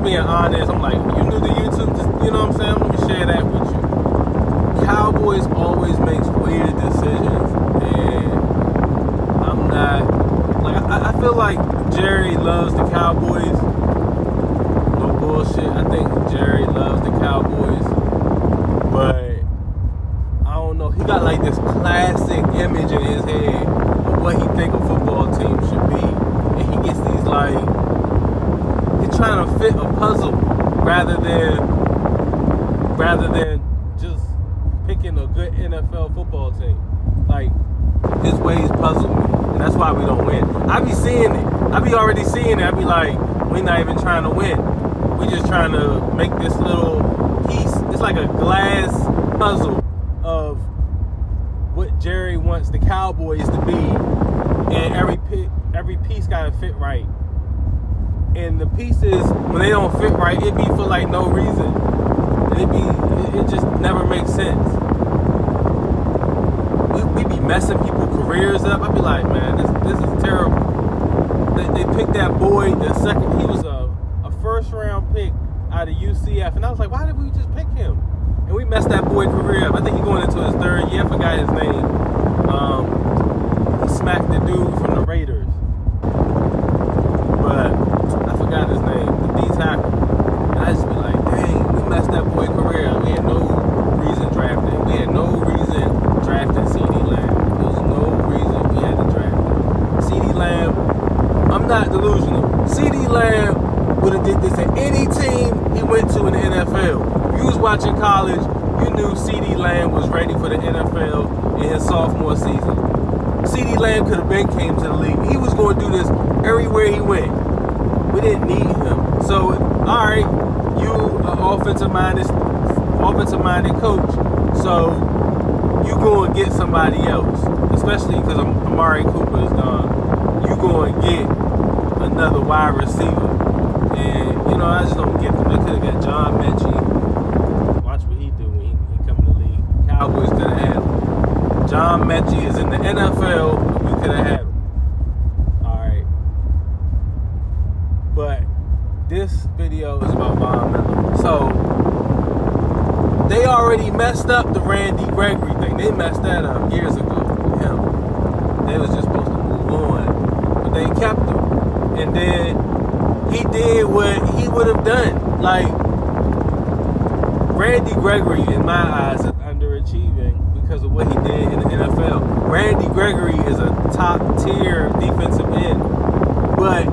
being honest. I'm like, you new to YouTube, just, you know what I'm saying? Let me share that with you. Cowboys always makes weird decisions, and I'm not, like, I feel like Jerry loves the Cowboys. No bullshit. I think Jerry loves the Cowboys, but I don't know. He got like this classic image in his head of what he think a football team should be, and he gets these like, he's trying to fit a puzzle rather than just picking a good NFL football team. Like, his ways puzzle me, and that's why we don't win. I be seeing it. I be already seeing it. I be like, we're not even trying to win. We just trying to make this little piece. It's like a glass puzzle of what Jerry wants the Cowboys to be, and every piece gotta fit right. And the pieces, when they don't fit right, it be for like no reason. It just never makes sense. We be messing people's careers up. I be like, man, this is terrible. They picked that boy, the second, he was a first round pick out of UCF, and I was like, why did we just pick him? And we messed that boy career up. I think he's going into his third year. I forgot his name. He smacked the dude from the Raiders, but I forgot his name. The D tackle. And I just be like, dang, we messed that boy career up. We had no reason drafting. We had no reason drafting CD Lamb. There was no reason we had to draft him. CD Lamb, I'm not delusional. CD Lamb would have did this at any team he went to in the NFL. If you was watching college, you knew CD Lamb was ready for the NFL in his sophomore season. CD Lamb could have been came to the league. He was going to do this everywhere he went. We didn't need him. So, all right, you an offensive-minded coach, so you go and get somebody else, especially because Amari Cooper is gone. You go and get another wide receiver. And, you know, I just don't get them. They could have got John Mechie. Watch what he do when he come in the league. Cowboys could have had him. John Mechie is in the NFL. We could have had him. All right. But this video is about Von Miller. So, they already messed up the Randy Gregory thing. They messed that up years ago with him. They was just supposed to move on. But they kept him. And then he did what he would have done. Like, Randy Gregory, in my eyes, is underachieving because of what he did in the NFL. Randy Gregory is a top-tier defensive end, but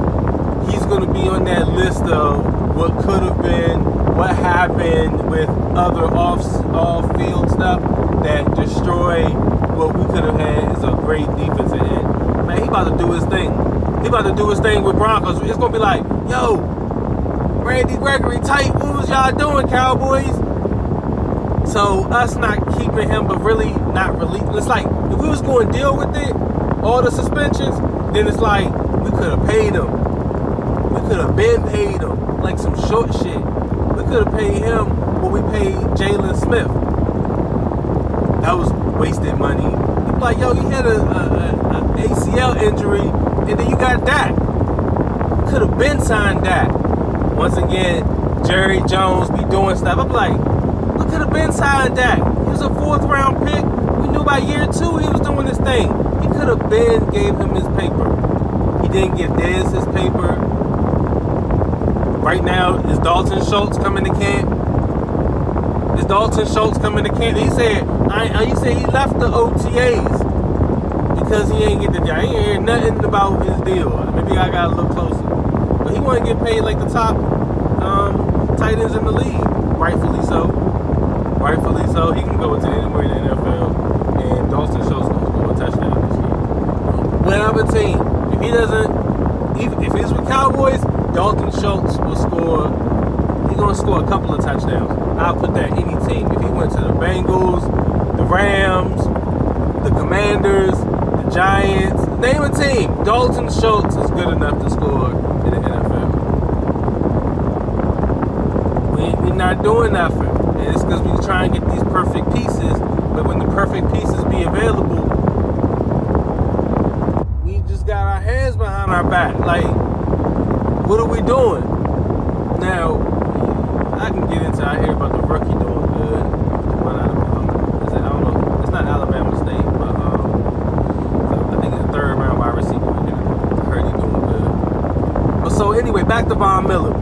he's going to be on that list of what could have been, what happened with other off-field stuff that destroy what we could have had as a great defensive end. Man, he about to do his thing. He about to do his thing with Broncos. It's going to be like, yo, Randy Gregory tight. What was y'all doing, Cowboys? So us not keeping him, but really not really. It's like, if we was going to deal with it, all the suspensions, then it's like, we could have paid him. We could have been paid him. Like some short shit. We could have paid him what we paid Jalen Smith. That was wasted money. It's like, yo, you had a ACL injury, and then you got Dak. Could have been signed Dak. Once again, Jerry Jones be doing stuff. I'm like, we could have been signed Dak. He was a 4th round pick. We knew by year 2 he was doing this thing. He could have been gave him his paper. He didn't give Dez his paper. Right now, is Dalton Schultz coming to camp? Is Dalton Schultz coming to camp? He said he left the OTAs because he ain't get the job. He ain't hear nothing about his deal. Maybe I gotta look closer. But he want to get paid like the top tight ends in the league. Rightfully so. Rightfully so. He can go to anywhere in the NFL, and Dalton Schultz will score a touchdown this year. Whatever team, if he doesn't, if he's with Cowboys, Dalton Schultz will score. He's gonna score a couple of touchdowns. I'll put that any team. If he went to the Bengals, the Rams, the Commanders, the Giants, name a team. Dalton Schultz is good enough to score in the NFL. We're not doing nothing. And it's because we try and get these perfect pieces, but when the perfect pieces be available, we just got our hands behind our back. Like, what are we doing? Now, I can get into. I hear about the rookie doing good. The one out of I don't know. It's not Alabama State, but I think it's a third round wide receiver. I heard he doing good. But so anyway, back to Von Miller.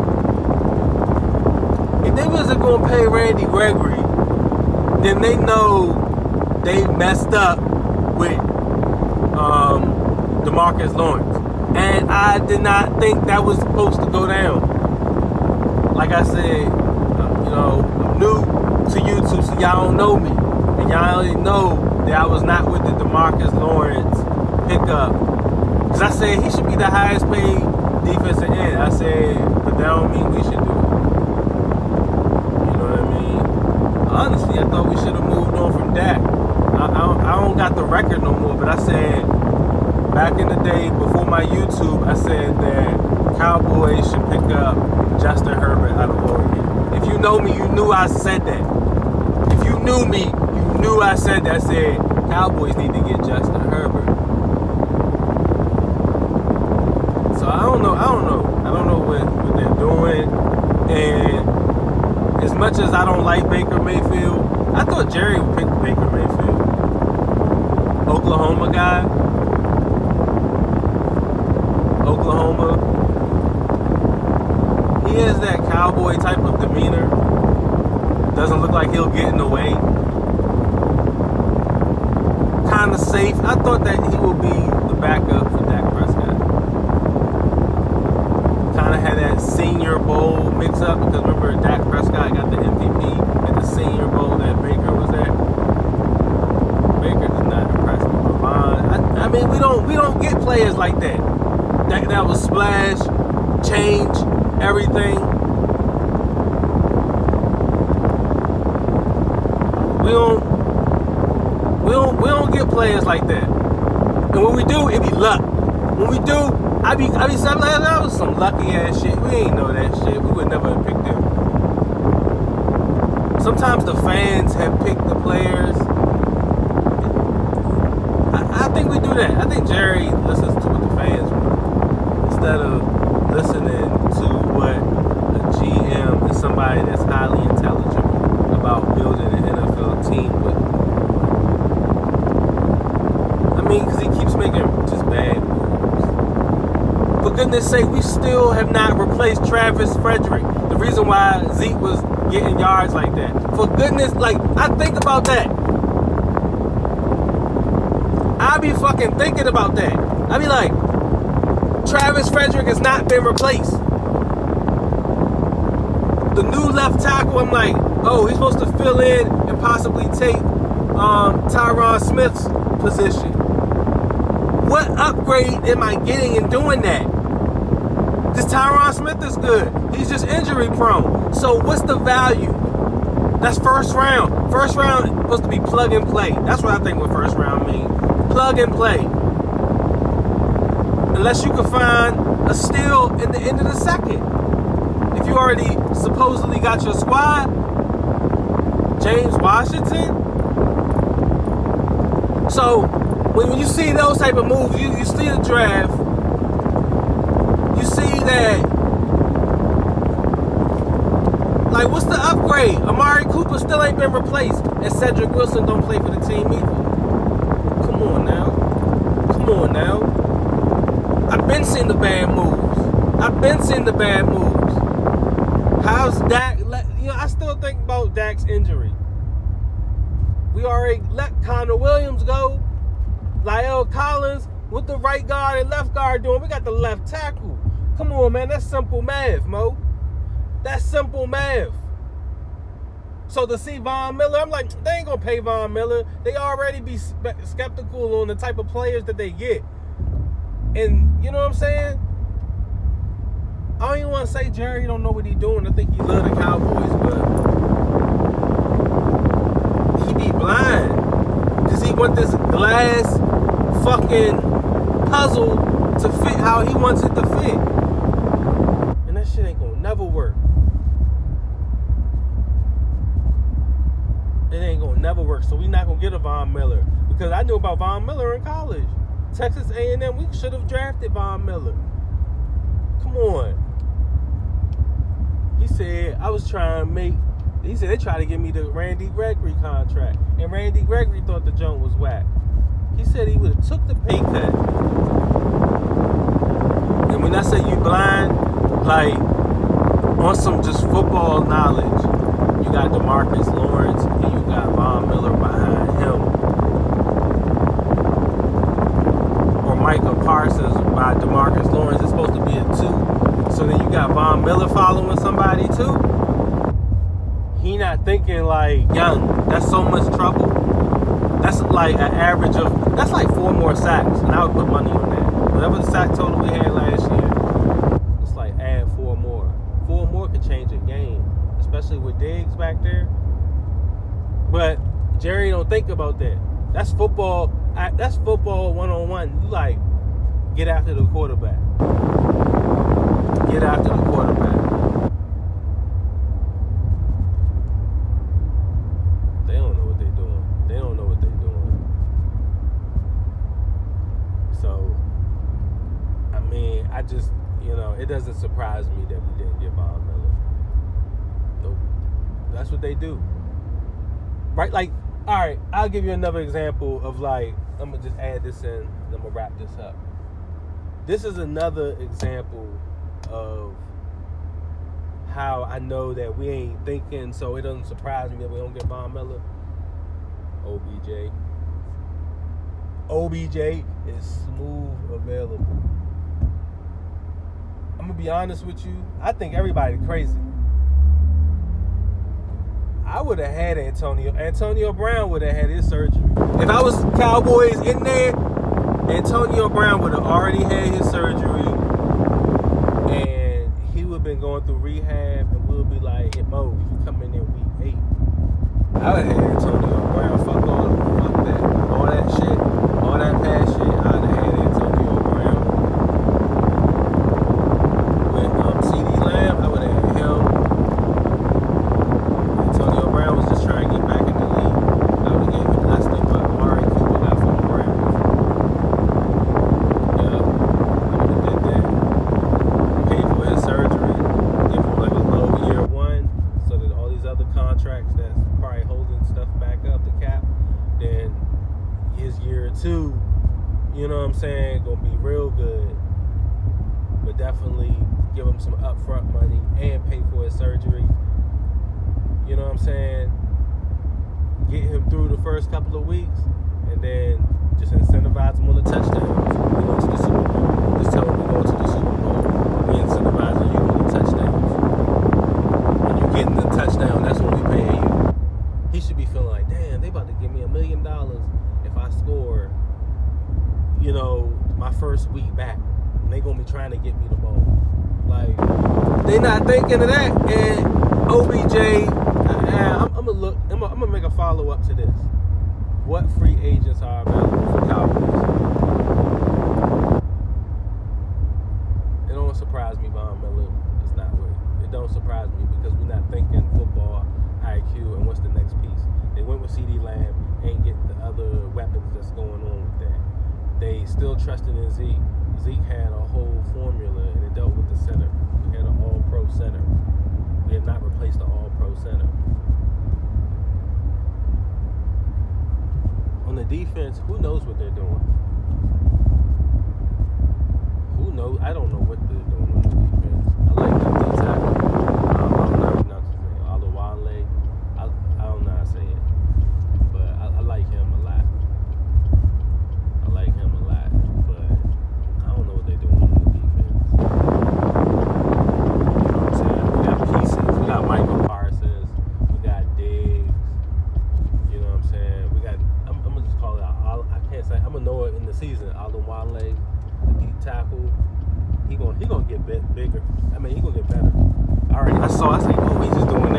If they wasn't gonna pay Randy Gregory, then they know they messed up with DeMarcus Lawrence. And I did not think that was supposed to go down. Like I said, I'm new to YouTube, so y'all don't know me. And y'all already know that I was not with the DeMarcus Lawrence pickup. Because I said he should be the highest paid defensive end. I said, but that don't mean we should do it. You know what I mean? Honestly, I thought we should have moved on from Dak. I don't got the record no more, but I said, back in the day, before my YouTube, I said that Cowboys should pick up Justin Herbert out of Oregon. If you know me, you knew I said that. If you knew me, you knew I said that. I said Cowboys need to get Justin Herbert. So I don't know what they're doing. And as much as I don't like Baker Mayfield, I thought Jerry would pick Baker Mayfield. Oklahoma guy. Oklahoma. He has that cowboy type of demeanor. Doesn't look like he'll get in the way. Kind of safe. I thought that he would be the backup for Dak Prescott. Kind of had that Senior Bowl mix up because remember Dak Prescott got the MVP at the Senior Bowl that Baker was at. Baker did not impress me. I mean, we don't get players like that. That was splash, change, everything. We don't get players like that. And when we do, it be luck. When we do, I be something like that was some lucky ass shit. We ain't know that shit. We would never have picked them. Sometimes the fans have picked the players. I think we do that. I think Jerry listens to what the fans want instead of listening to what a GM and somebody that's highly intelligent about building an NFL team with. I mean, because he keeps making just bad moves. For goodness sake, we still have not replaced Travis Frederick. The reason why Zeke was getting yards like that. For goodness, I think about that. I be fucking thinking about that. I be like, Travis Frederick has not been replaced. The new left tackle, I'm like, oh, he's supposed to fill in and possibly take Tyron Smith's position. What upgrade am I getting in doing that? Because Tyron Smith is good. He's just injury prone. So what's the value? That's first round. First round is supposed to be plug and play. That's what I think what first round means. Plug and play. Unless you can find a steal in the end of the second. If you already supposedly got your squad, James Washington. So when you see those type of moves, you see the draft, you see that, like, what's the upgrade? Amari Cooper still ain't been replaced, and Cedric Wilson don't play for the team either. Come on now. I've been seeing the bad moves. How's Dak? I still think about Dak's injury. We already let Connor Williams go. La'el Collins, what the right guard and left guard doing? We got the left tackle. Come on, man. That's simple math, Mo. That's simple math. So to see Von Miller, I'm like, they ain't going to pay Von Miller. They already be skeptical on the type of players that they get. And you know what I'm saying? I don't even want to say Jerry don't know what he's doing. I think he love the Cowboys, but he be blind. Because he want this glass fucking puzzle to fit how he wants it to fit. And that shit ain't going to never work. It ain't going to never work. So we not going to get a Von Miller. Because I knew about Von Miller in college. Texas A&M, we should have drafted Von Miller. Come on. He said, he said they tried to give me the Randy Gregory contract. And Randy Gregory thought the joint was whack. He said he would have took the pay cut. And when I say you blind, like on some just football knowledge, you got DeMarcus Lawrence and you got Von Miller behind him. Or Micah Parsons by DeMarcus Lawrence. It's supposed to be a 2. So then you got Von Miller following somebody too. He not thinking like, young, that's so much trouble. That's like an average of, that's like 4 more sacks. And I would put money on that. Whatever the sack total we had last year, it's like add 4 more. 4 more could change a game, especially with Diggs back there. But Jerry don't think about that. That's football. That's football 1-on-1. You like, get after the quarterback. Get after the quarterback. They don't know what they're doing. They don't know what they're doing. So, I mean, I just, it doesn't surprise me that we didn't get Von Miller. Nope. That's what they do. Right? Like, all right, I'll give you another example of like, I'm going to just add this in, and I'm going to wrap this up. This is another example of how I know that we ain't thinking, so it doesn't surprise me that we don't get Von Miller. OBJ. OBJ is smooth available. I'm going to be honest with you. I think everybody crazy. I would have had Antonio Brown would have had his surgery. If I was Cowboys in there, Antonio Brown would have already had his surgery, and he would have been going through rehab, and we'll be like, hey, Mo, you come in there week 8. I would have had Antonio Brown. Fuck that. All that shit, all that past shit, I would have had Antonio Brown. With CD Lamb, I would have had him. Antonio Brown was just trying to get back in the league. I would have gave him less than what Amari Cooper got from the Browns. Yeah, I would have did that. Paid for his surgery, give him like a low year 1, so that all these other contracts that's probably holding stuff back up, the cap, then his year 2, you know what I'm saying, gonna be real good. But definitely give him some upfront money and pay for his surgery. You know what I'm saying? Get him through the first couple of weeks, and then just incentivize him on the touchdowns. We go to the Super Bowl. Just tell him we're going to the Super Bowl. We incentivizing you on the touchdowns. When you getting the touchdown, that's when we pay you. He should be feeling like, damn, they about to give me $1 million if I score, my first week back. And they gonna be trying to get me the ball. Like, they not thinking of that. And OBJ, I'm gonna make a follow up to this. What free agents are available for Cowboys? It don't surprise me, Von Miller. It's not what. It don't surprise me because we're not thinking football IQ and what's the next piece. They went with CD Lamb, ain't getting the other weapons that's going on with that. They still trusting in Zeke. Zeke had a whole formula and it dealt with the center. We had an all-pro center. We have not replaced the all-pro center. On the defense, who knows what they're doing? Who knows? I don't know what they're doing on the defense. I like the D tackle. I don't know how to pronounce his name. Alawale. I don't know how to say it. But I like him a lot. I like him a lot. But I don't know what they're doing on the defense. You know what I'm saying? We got pieces. We got Michael Parsons. We got Diggs. You know what I'm saying? We got, I'm going to just call it, I can't say, I'm going to know it in the season. Alawale, the deep tackle. He gonna get bigger. I mean, he gonna get better. I said, oh, he's just doing